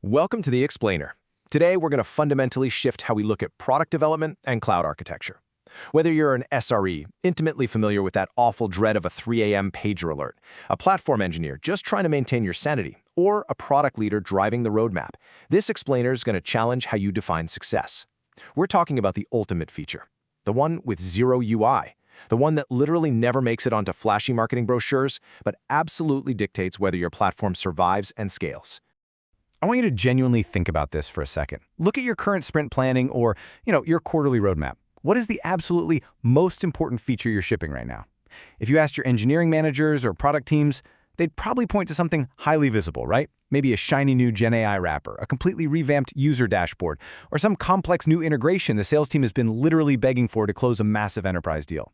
Welcome to The Explainer. Today, we're going to fundamentally shift how we look at product development and cloud architecture. Whether you're an SRE, intimately familiar with that awful dread of a 3 a.m. pager alert, a platform engineer just trying to maintain your sanity, or a product leader driving the roadmap, this explainer is going to challenge how you define success. We're talking about the ultimate feature, the one with zero UI, the one that literally never makes it onto flashy marketing brochures, but absolutely dictates whether your platform survives and scales. I want you to genuinely think about this for a second. Look at your current sprint planning or, your quarterly roadmap. What is the absolutely most important feature you're shipping right now? If you asked your engineering managers or product teams, they'd probably point to something highly visible, right? Maybe a shiny new Gen AI wrapper, a completely revamped user dashboard, or some complex new integration the sales team has been literally begging for to close a massive enterprise deal.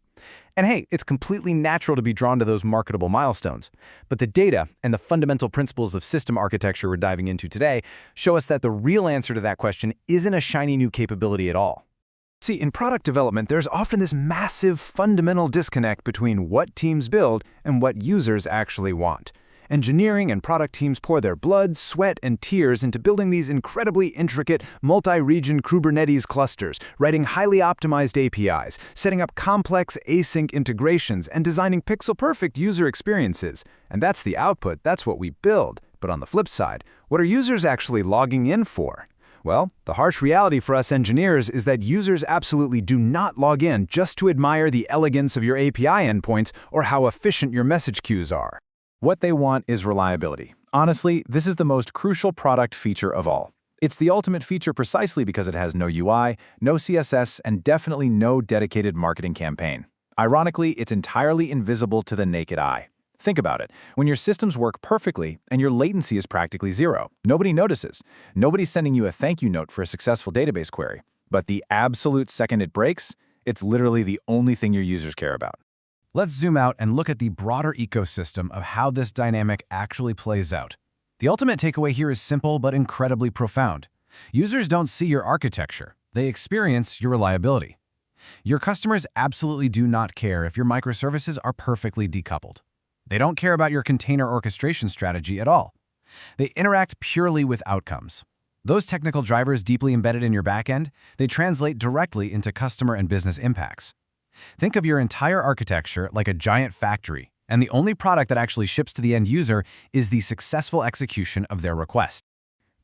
And hey, it's completely natural to be drawn to those marketable milestones. But the data and the fundamental principles of system architecture we're diving into today show us that the real answer to that question isn't a shiny new capability at all. See, in product development, there's often this massive fundamental disconnect between what teams build and what users actually want. Engineering and product teams pour their blood, sweat, and tears into building these incredibly intricate multi-region Kubernetes clusters, writing highly optimized APIs, setting up complex async integrations, and designing pixel-perfect user experiences. And that's the output, that's what we build. But on the flip side, what are users actually logging in for? Well, the harsh reality for us engineers is that users absolutely do not log in just to admire the elegance of your API endpoints or how efficient your message queues are. What they want is reliability. Honestly, this is the most crucial product feature of all. It's the ultimate feature precisely because it has no UI, no CSS, and definitely no dedicated marketing campaign. Ironically, it's entirely invisible to the naked eye. Think about it. When your systems work perfectly and your latency is practically zero, nobody notices. Nobody's sending you a thank you note for a successful database query. But the absolute second it breaks, it's literally the only thing your users care about. Let's zoom out and look at the broader ecosystem of how this dynamic actually plays out. The ultimate takeaway here is simple but incredibly profound. Users don't see your architecture. They experience your reliability. Your customers absolutely do not care if your microservices are perfectly decoupled. They don't care about your container orchestration strategy at all. They interact purely with outcomes. Those technical drivers deeply embedded in your backend, they translate directly into customer and business impacts. Think of your entire architecture like a giant factory, and the only product that actually ships to the end user is the successful execution of their request.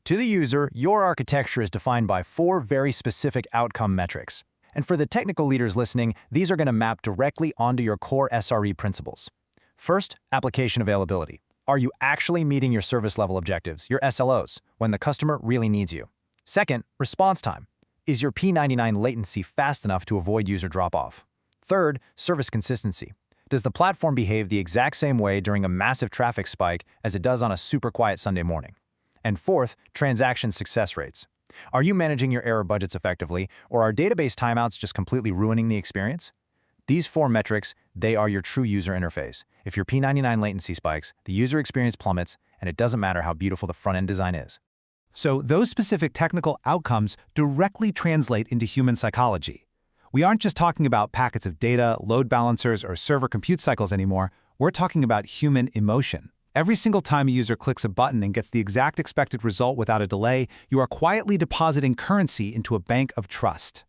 To the user, your architecture is defined by 4 very specific outcome metrics. And for the technical leaders listening, these are going to map directly onto your core SRE principles. First, application availability. Are you actually meeting your service level objectives, your SLOs, when the customer really needs you? Second, response time. Is your P99 latency fast enough to avoid user drop-off? Third, service consistency. Does the platform behave the exact same way during a massive traffic spike as it does on a super quiet Sunday morning? And fourth, transaction success rates. Are you managing your error budgets effectively, or are database timeouts just completely ruining the experience? These 4 metrics, they are your true user interface. If your P99 latency spikes, the user experience plummets, and it doesn't matter how beautiful the front-end design is. So those specific technical outcomes directly translate into human psychology. We aren't just talking about packets of data, load balancers, or server compute cycles anymore. We're talking about human emotion. Every single time a user clicks a button and gets the exact expected result without a delay, you are quietly depositing currency into a bank of trust.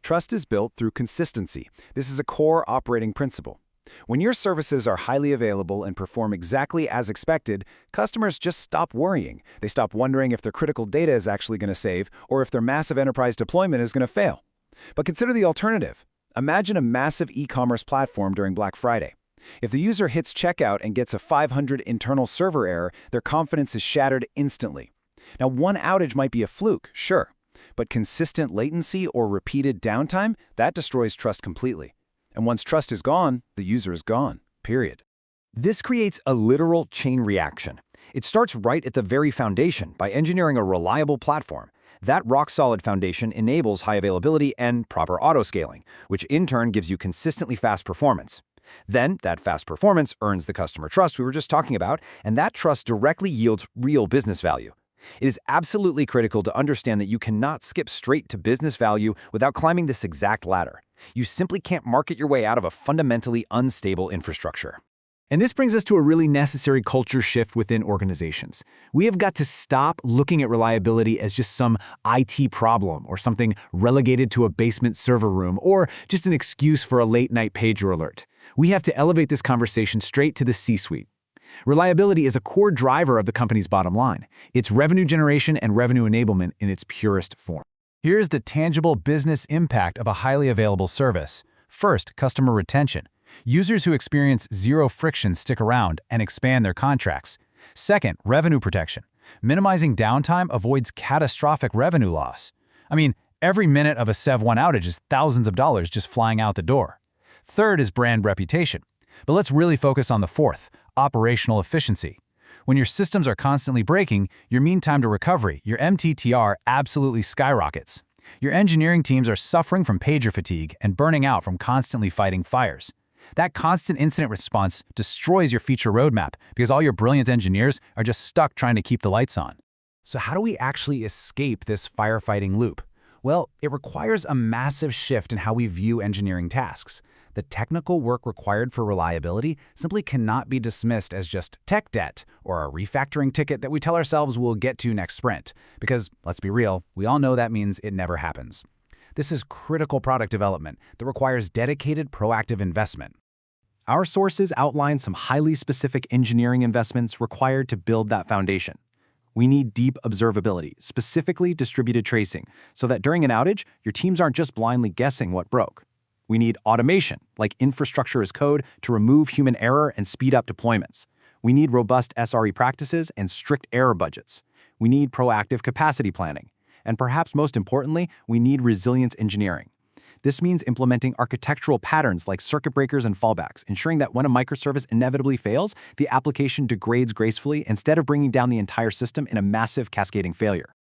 Trust is built through consistency. This is a core operating principle. When your services are highly available and perform exactly as expected, customers just stop worrying. They stop wondering if their critical data is actually going to save or if their massive enterprise deployment is going to fail. But consider the alternative. Imagine a massive e-commerce platform during Black Friday. If the user hits checkout and gets a 500 internal server error, their confidence is shattered instantly. Now, one outage might be a fluke, sure, but consistent latency or repeated downtime, that destroys trust completely. And once trust is gone, the user is gone, period. This creates a literal chain reaction. It starts right at the very foundation by engineering a reliable platform. That rock-solid foundation enables high availability and proper auto-scaling, which in turn gives you consistently fast performance. Then, that fast performance earns the customer trust we were just talking about, and that trust directly yields real business value. It is absolutely critical to understand that you cannot skip straight to business value without climbing this exact ladder. You simply can't market your way out of a fundamentally unstable infrastructure. And this brings us to a really necessary culture shift within organizations. We have got to stop looking at reliability as just some IT problem or something relegated to a basement server room or just an excuse for a late-night pager alert. We have to elevate this conversation straight to the C-suite. Reliability is a core driver of the company's bottom line. It's revenue generation and revenue enablement in its purest form. Here's the tangible business impact of a highly available service. First, customer retention. Users who experience zero friction stick around and expand their contracts. Second, revenue protection. Minimizing downtime avoids catastrophic revenue loss. I mean, every minute of a SEV1 outage is thousands of dollars just flying out the door. Third is brand reputation. But let's really focus on the fourth, operational efficiency. When your systems are constantly breaking, your mean time to recovery, your MTTR, absolutely skyrockets. Your engineering teams are suffering from pager fatigue and burning out from constantly fighting fires. That constant incident response destroys your feature roadmap because all your brilliant engineers are just stuck trying to keep the lights on. So how do we actually escape this firefighting loop? Well, it requires a massive shift in how we view engineering tasks. The technical work required for reliability simply cannot be dismissed as just tech debt or a refactoring ticket that we tell ourselves we'll get to next sprint. Because, let's be real, we all know that means it never happens. This is critical product development that requires dedicated, proactive investment. Our sources outline some highly specific engineering investments required to build that foundation. We need deep observability, specifically distributed tracing, so that during an outage, your teams aren't just blindly guessing what broke. We need automation, like infrastructure as code, to remove human error and speed up deployments. We need robust SRE practices and strict error budgets. We need proactive capacity planning. And perhaps most importantly, we need resilience engineering. This means implementing architectural patterns like circuit breakers and fallbacks, ensuring that when a microservice inevitably fails, the application degrades gracefully instead of bringing down the entire system in a massive cascading failure.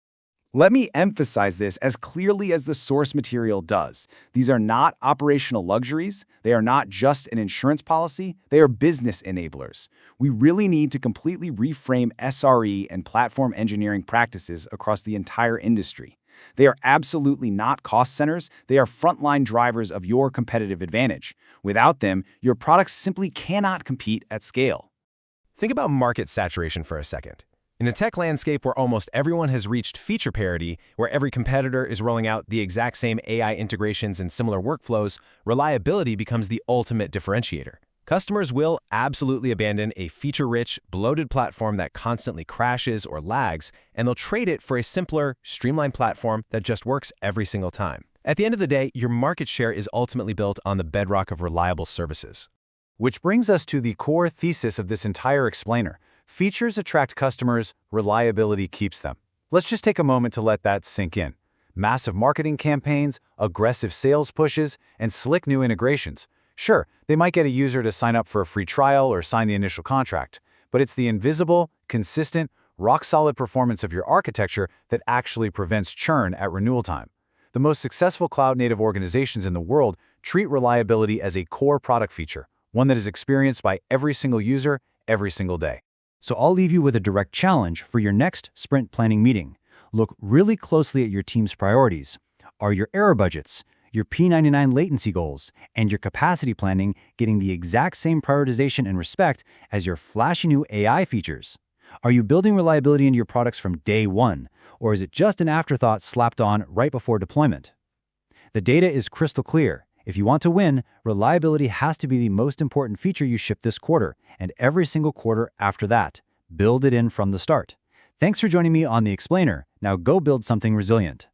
Let me emphasize this as clearly as the source material does. These are not operational luxuries. They are not just an insurance policy. They are business enablers. We really need to completely reframe SRE and platform engineering practices across the entire industry. They are absolutely not cost centers. They are frontline drivers of your competitive advantage. Without them, your products simply cannot compete at scale. Think about market saturation for a second. In a tech landscape where almost everyone has reached feature parity, where every competitor is rolling out the exact same AI integrations and similar workflows, reliability becomes the ultimate differentiator. Customers will absolutely abandon a feature-rich, bloated platform that constantly crashes or lags, and they'll trade it for a simpler, streamlined platform that just works every single time. At the end of the day, your market share is ultimately built on the bedrock of reliable services. Which brings us to the core thesis of this entire explainer. Features attract customers, reliability keeps them. Let's just take a moment to let that sink in. Massive marketing campaigns, aggressive sales pushes, and slick new integrations. Sure, they might get a user to sign up for a free trial or sign the initial contract, but it's the invisible, consistent, rock-solid performance of your architecture that actually prevents churn at renewal time. The most successful cloud-native organizations in the world treat reliability as a core product feature, one that is experienced by every single user, every single day. So I'll leave you with a direct challenge for your next sprint planning meeting. Look really closely at your team's priorities. Are your error budgets, your P99 latency goals, and your capacity planning getting the exact same prioritization and respect as your flashy new AI features? Are you building reliability into your products from day one, or is it just an afterthought slapped on right before deployment? The data is crystal clear. If you want to win, reliability has to be the most important feature you ship this quarter, and every single quarter after that. Build it in from the start. Thanks for joining me on The Explainer. Now go build something resilient.